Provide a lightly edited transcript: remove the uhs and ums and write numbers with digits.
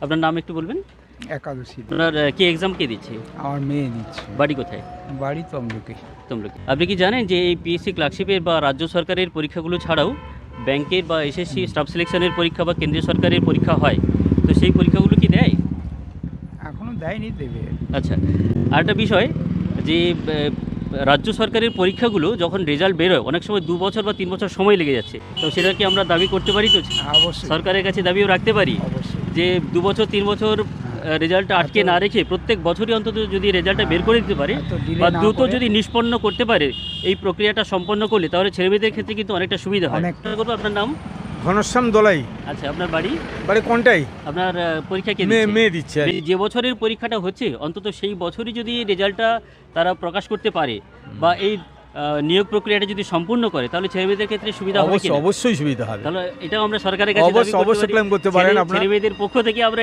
আপনার নাম একটু বলবেন? একাদশী। আপনার কি এক্সাম কে দিচ্ছে? আমার মেয়ে দিচ্ছে। বাড়ি কোথায়? বাড়ি তমলুকে। তমলুকে। আপনি কি জানেন যে এই পিএসসি ক্লার্কশিপের বা রাজ্য সরকারের পরীক্ষাগুলো ছাড়াও ব্যাংকের বা এসএসসি স্টাফ সিলেকশনের পরীক্ষা বা কেন্দ্রীয় সরকারের পরীক্ষা হয়, তো সেই পরীক্ষাগুলো কি দেয়? এখনো দেয়নি, দেবে। আচ্ছা, আরেকটা বিষয় যে রাজ্য সরকারের পরীক্ষাগুলো যখন রেজাল্ট বেরোয় অনেক সময় 2 বছর বা 3 বছর সময় লেগে যাচ্ছে, তো সেটা কি আমরা দাবি করতে পারি? তো অবশ্যই। সরকারের কাছে দাবিও রাখতে পারি অবশ্যই। যে 2 বছর 3 বছর রেজাল্টটা আটকে না রেখে প্রত্যেক বছরই অন্তত যদি রেজাল্টটা বের করে দিতে পারে এত delay বা না দ্রুত করে- যদি নিষ্পন্ন করতে পারে এই প্রক্রিয়াটা সম্পন্ন করলে, তাহলে ছেলেমেয়েদের ক্ষেত্রে কিন্তু অনেকটা সুবিধা হয়। অনেকটা। করবো। আপনার নাম? ঘনশ্যাম দোলাই। আচ্ছা, আপনার বাড়ি? বাড়ি কোনটাই? আপনার পরীক্ষা কে মেয়ে দিচ্ছে? মেয়ে দিচ্ছে আর কি। যে বছরের পরীক্ষাটা হচ্ছে অন্তত সেই বছরই যদি রেজাল্টটা তারা প্রকাশ করতে পারে বা এই নিয়োগ প্রক্রিয়াটা যদি সম্পূর্ণ করে, তাহলে ছেলেমেয়েদের ক্ষেত্রে সুবিধা হবে অবশ্যই কিনা? অবশ্যই সুবিধা হবে। তাহলে এটাও আমরা সরকারের কাছে দাবি করতে অবশ্যই পারি। ক্লেম করতে পারেন আপনারা। ছেলেমেয়েদের পক্ষ থেকে আমরা